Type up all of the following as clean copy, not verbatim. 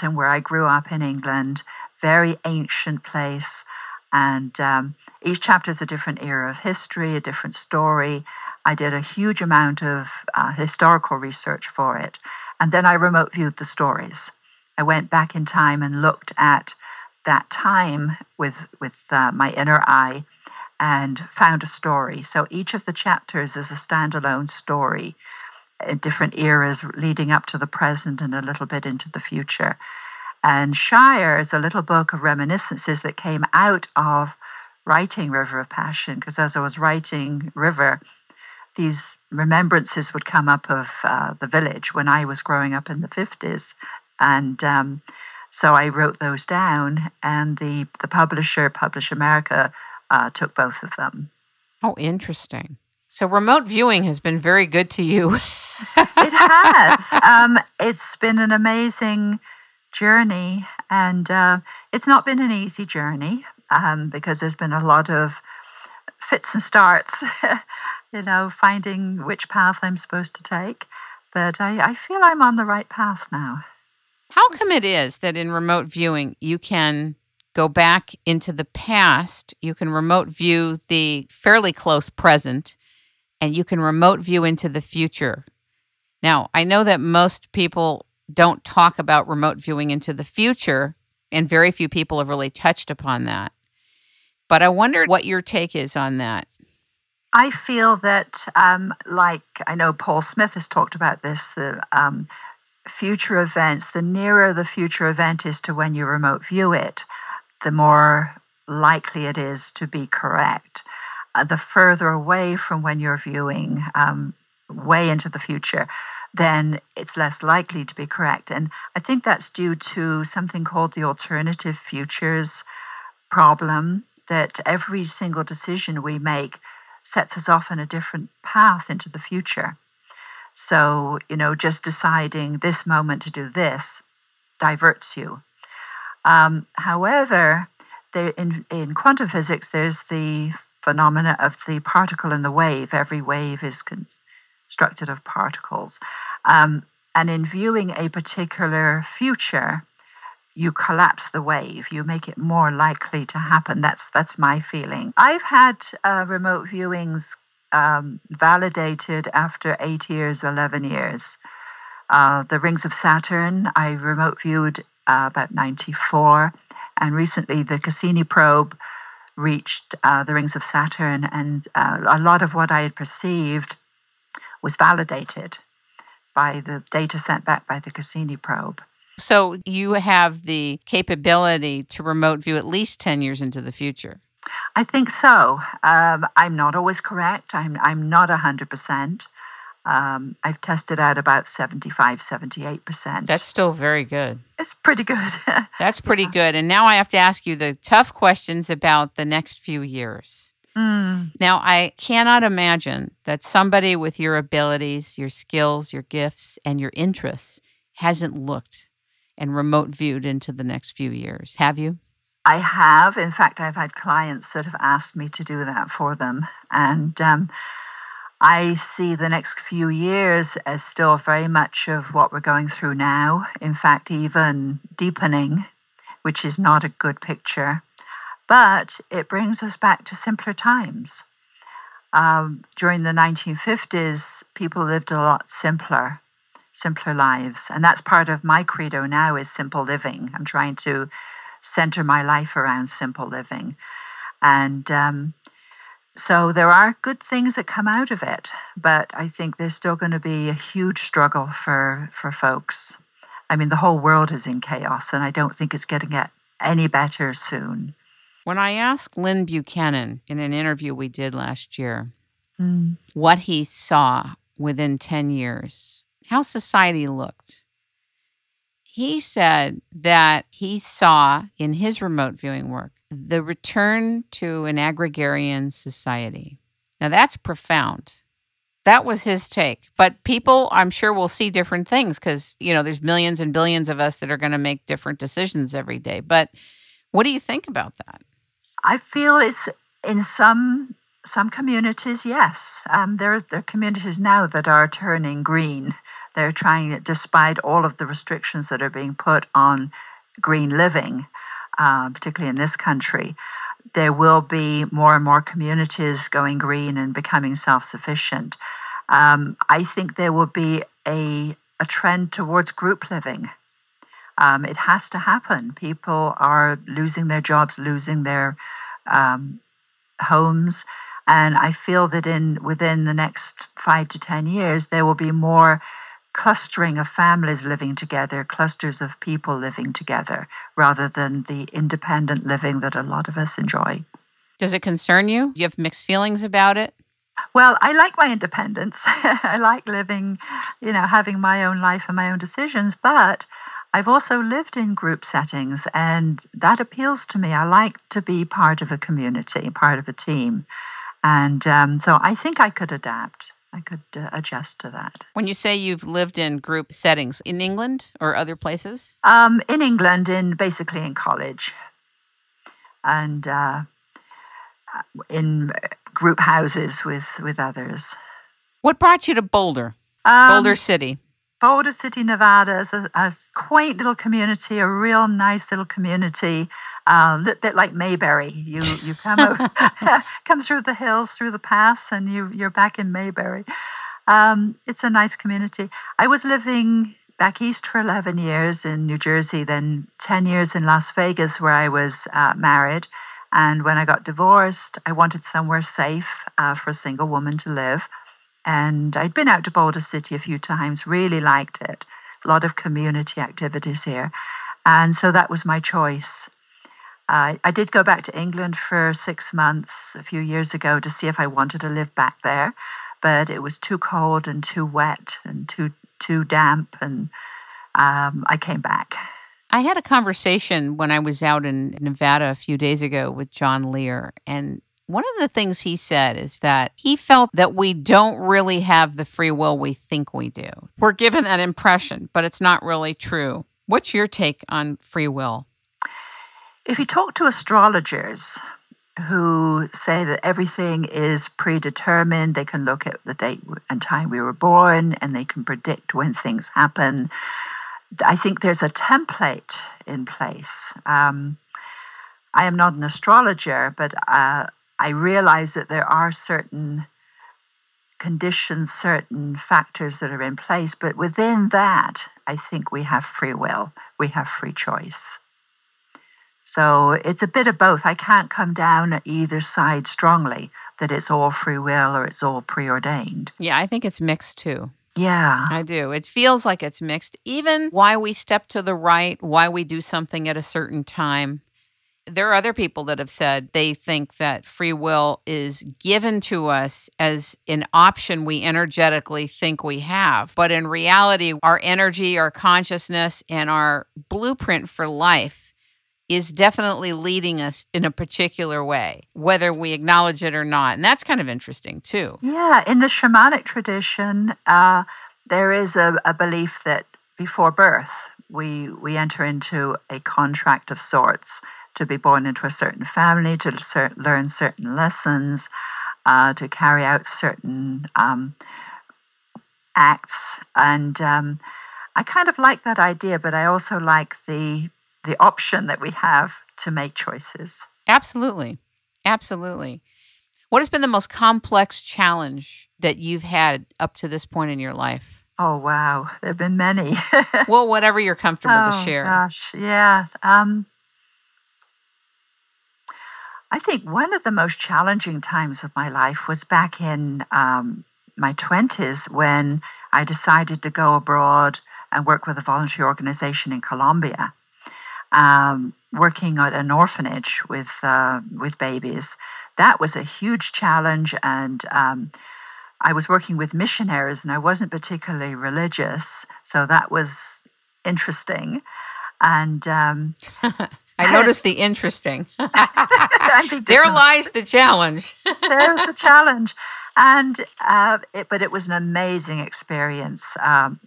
where I grew up in England, very ancient place. And each chapter is a different era of history, a different story. I did a huge amount of historical research for it. And then I remote viewed the stories. I went back in time and looked at that time with my inner eye and found a story. So each of the chapters is a standalone story in different eras leading up to the present and a little bit into the future. And Shire is a little book of reminiscences that came out of writing River of Passion, because as I was writing River, these remembrances would come up of the village when I was growing up in the 50s. And so I wrote those down, and the publisher, Publish America, took both of them. Oh, interesting. So remote viewing has been very good to you. It has. It's been an amazing journey, and it's not been an easy journey because there's been a lot of fits and starts, finding which path I'm supposed to take. But I feel I'm on the right path now. How come it is that in remote viewing you can go back into the past, you can remote view the fairly close present, and you can remote view into the future? Now, I know that most people don't talk about remote viewing into the future, and very few people have really touched upon that. But I wonder what your take is on that. I feel that, like I know Paul Smith has talked about this, the future events, the nearer the future event is to when you remote view it, the more likely it is to be correct. The further away from when you're viewing way into the future, then it's less likely to be correct. And I think that's due to something called the alternative futures problem, that every single decision we make sets us off on a different path into the future. So, just deciding this moment to do this diverts you. However, in quantum physics, there's the phenomena of the particle and the wave. Every wave is constructed of particles. And in viewing a particular future, you collapse the wave. You make it more likely to happen. That's my feeling. I've had remote viewings validated after 8 years, 11 years. The rings of Saturn, I remote viewed about 94. And recently the Cassini probe reached the rings of Saturn, and a lot of what I had perceived was validated by the data sent back by the Cassini probe. So you have the capability to remote view at least 10 years into the future. I think so. I'm not always correct. I'm not 100%. I've tested out about 75, 78%. That's still very good. It's pretty good. That's pretty good. And now I have to ask you the tough questions about the next few years. Now, I cannot imagine that somebody with your abilities, your skills, your gifts, and your interests hasn't looked and remote viewed into the next few years. Have you? I have. In fact, I've had clients that have asked me to do that for them. And I see the next few years as still very much of what we're going through now. In fact, even deepening, which is not a good picture. But it brings us back to simpler times. During the 1950s, people lived a lot simpler lives. And that's part of my credo now, is simple living. I'm trying to center my life around simple living. And so there are good things that come out of it, but I think there's still going to be a huge struggle for folks. I mean, the whole world is in chaos, and I don't think it's going to get any better soon. When I asked Lynn Buchanan in an interview we did last year what he saw within 10 years, how society looked, he said that he saw in his remote viewing work the return to an agrarian society. Now, that's profound. That was his take. But people, I'm sure, will see different things because, there's millions and billions of us that are going to make different decisions every day. But what do you think about that? I feel it's in some communities, yes. There are communities now that are turning green. They're trying, despite all of the restrictions that are being put on green living, particularly in this country, there will be more and more communities going green and becoming self-sufficient. I think there will be a trend towards group living. It has to happen. People are losing their jobs, losing their homes. And I feel that within the next 5 to 10 years, there will be more clustering of families living together, clusters of people living together, rather than the independent living that a lot of us enjoy. Does it concern you? Do you have mixed feelings about it? Well, I like my independence. I like living, having my own life and my own decisions, but I've also lived in group settings, and that appeals to me. I like to be part of a community, part of a team. And so I think I could adapt. I could adjust to that. When you say you've lived in group settings, in England or other places? In England, basically in college, and in group houses with others. What brought you to Boulder? Boulder City. Boulder City, Nevada is a quaint little community, a real nice little community, a little bit like Mayberry. You come over, come through the hills, through the pass, and you're back in Mayberry. It's a nice community. I was living back east for 11 years in New Jersey, then 10 years in Las Vegas, where I was married. And when I got divorced, I wanted somewhere safe for a single woman to live. And I'd been out to Boulder City a few times, really liked it. A lot of community activities here. And so that was my choice. I did go back to England for 6 months a few years ago to see if I wanted to live back there. But it was too cold and too wet and too damp. And I came back. I had a conversation when I was out in Nevada a few days ago with John Lear, and one of the things he said is that he felt that we don't really have the free will we think we do. We're given that impression, but it's not really true. What's your take on free will? If you talk to astrologers who say that everything is predetermined, they can look at the date and time we were born, and they can predict when things happen, I think there's a template in place. I am not an astrologer, but I realize that there are certain conditions, certain factors that are in place. But within that, I think we have free will. We have free choice. So it's a bit of both. I can't come down at either side strongly, that it's all free will or it's all preordained. Yeah, I think it's mixed too. Yeah. I do. It feels like it's mixed. Even why we step to the right, why we do something at a certain time. There are other people that have said they think that free will is given to us as an option we energetically think we have. But in reality, our energy, our consciousness, and our blueprint for life is definitely leading us in a particular way, whether we acknowledge it or not. And that's kind of interesting, too. Yeah, in the shamanic tradition, there is a belief that before birth, we enter into a contract of sorts to be born into a certain family, to learn certain lessons, to carry out certain acts. And I kind of like that idea, but I also like the option that we have to make choices. Absolutely. Absolutely. What has been the most complex challenge that you've had up to this point in your life? Oh, wow. There have been many. Well, whatever you're comfortable to share. Oh, gosh. Yeah. I think one of the most challenging times of my life was back in my 20s when I decided to go abroad and work with a voluntary organization in Colombia. Working at an orphanage with babies. That was a huge challenge, and I was working with missionaries, and I wasn't particularly religious, so that was interesting. And I noticed the interesting. There lies the challenge. There's the challenge. And but it was an amazing experience.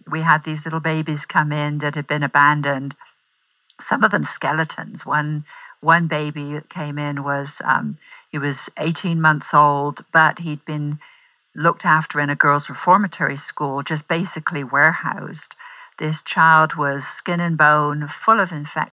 We had these little babies come in that had been abandoned. Some of them skeletons. One baby that came in was he was 18 months old, but he'd been looked after in a girls' reformatory school, just basically warehoused. This child was skin and bone, full of infection.